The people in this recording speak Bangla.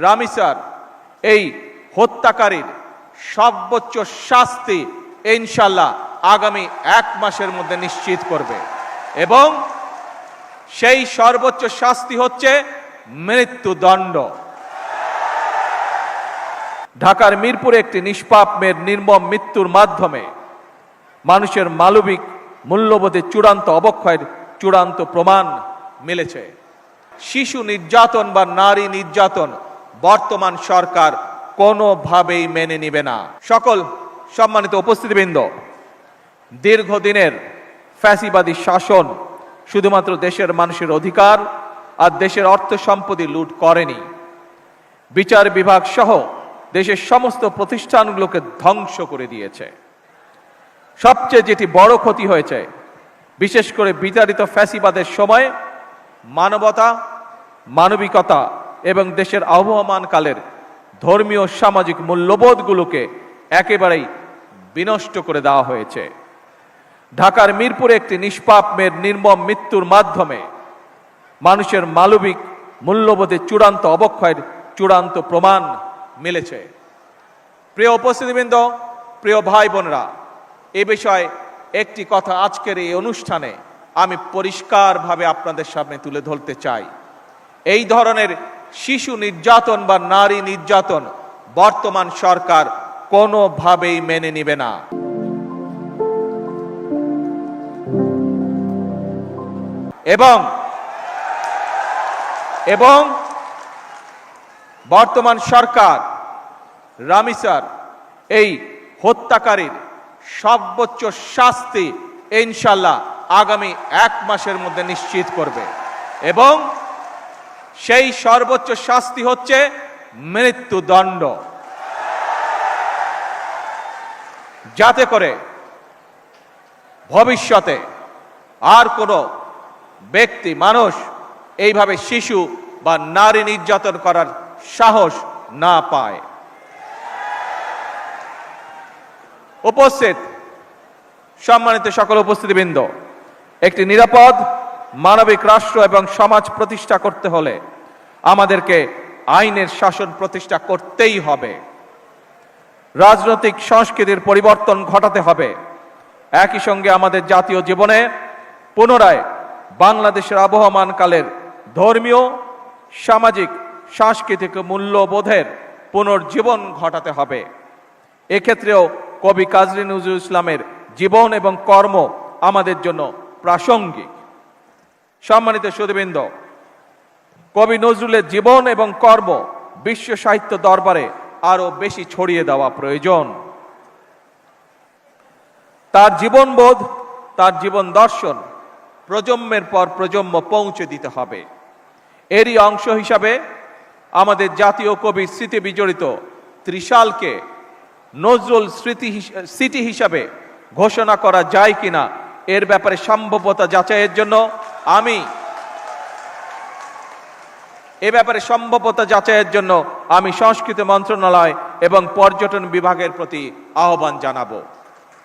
রামিসার এই হত্যাকারীর সর্বোচ্চ শাস্তি ইনশাআল্লাহ আগামী 1 মাসের মধ্যে নিশ্চিত করবে এবং সেই সর্বোচ্চ শাস্তি হচ্ছে মৃত্যুদণ্ড। ঢাকার মিরপুরে একটি নিষ্পাপ মেয়ের নির্মম মৃত্যুর মাধ্যমে মানুষের মানবিক মূল্যবোধের চূড়ান্ত অবক্ষয়ের চূড়ান্ত প্রমাণ মিলেছে। শিশু নির্যাতন বা নারী নির্যাতন বর্তমান সরকার কোনোভাবেই মেনে নিবে না। সকল সম্মানিত উপস্থিতিবৃন্দ, দীর্ঘদিনের ফ্যাসিবাদী শাসন শুধুমাত্র দেশের মানুষের অধিকার আর দেশের অর্থ সম্পত্তি লুট করেনি, বিচার বিভাগ সহ দেশের সমস্ত প্রতিষ্ঠানগুলোকে ধ্বংস করে দিয়েছে। সবচেয়ে যেটি বড় ক্ষতি হয়েছে, বিশেষ করে বিতাড়িত ফ্যাসিবাদের সময় মানবতা, মানবিকতা এবং দেশের আবহমানকালের ধর্মীয় সামাজিক মূল্যবোধগুলোকে একেবারেই বিনষ্ট করে দেওয়া হয়েছে। ঢাকার মিরপুরে একটি নিষ্পাপ মেয়ের নির্মম মৃত্যুর মাধ্যমে মানুষের মানবিক মূল্যবোধের চূড়ান্ত অবক্ষয়ের চূড়ান্ত প্রমাণ মিলেছে। প্রিয় উপস্থিতিবৃন্দ, প্রিয় ভাই বোনেরা, এ বিষয়ে একটি কথা আজকের এই অনুষ্ঠানে আমি পরিষ্কারভাবে আপনাদের সামনে তুলে ধরতে চাই। এই ধরনের শিশু নির্যাতন বা নারী নির্যাতন বর্তমান সরকার কোনোভাবেই মেনে নেবে না। এবং বর্তমান সরকার রামিসার এই হত্যাকারীর সর্বোচ্চ শাস্তি ইনশাআল্লাহ আগামী 1 মাসের মধ্যে নিশ্চিত করবে এবং সেই সর্বোচ্চ শাস্তি হচ্ছে মৃত্যুদণ্ড, যাতে করে ভবিষ্যতে আর কোনো ব্যক্তি মানুষ এইভাবে শিশু বা নারী নির্যাতন করার সাহস না পায়। উপস্থিত সম্মানিত সকল উপস্থিতিবৃন্দ, একটি নিরাপদ মানবিক রাষ্ট্র এবং সমাজ প্রতিষ্ঠা করতে হলে আমাদেরকে আইনের শাসন প্রতিষ্ঠা করতেই হবে। রাজনৈতিক সংস্কৃতির পরিবর্তন ঘটাতে হবে। একই সঙ্গে আমাদের জাতীয় জীবনে পুনরায় বাংলাদেশের আবহমানকালের ধর্মীয়, সামাজিক, সাংস্কৃতিক মূল্যবোধের পুনর্জীবন ঘটাতে হবে। এক্ষেত্রেও কবি কাজী নজরুল ইসলামের জীবন এবং কর্ম আমাদের জন্য প্রাসঙ্গিক। সম্মানিত সুধীবৃন্দ, কবি নজরুলের জীবন এবং কর্ম বিশ্ব সাহিত্য দরবারে আরো বেশি ছড়িয়ে দেওয়া প্রয়োজন। তার জীবনবোধ, তার জীবন দর্শন প্রজন্মের পর প্রজন্ম পৌঁছে দিতে হবে। এরই অংশ হিসাবে আমাদের জাতীয় কবির স্মৃতি বিজড়িত ত্রিশালকে নজরুল স্মৃতি হিসাবে ঘোষণা করা যায় কিনা এর ব্যাপারে সম্ভাব্যতা যাচাইয়ের জন্য আমি সংস্কৃতি মন্ত্রণালয় এবং পর্যটন বিভাগের প্রতি আহ্বান জানাবো।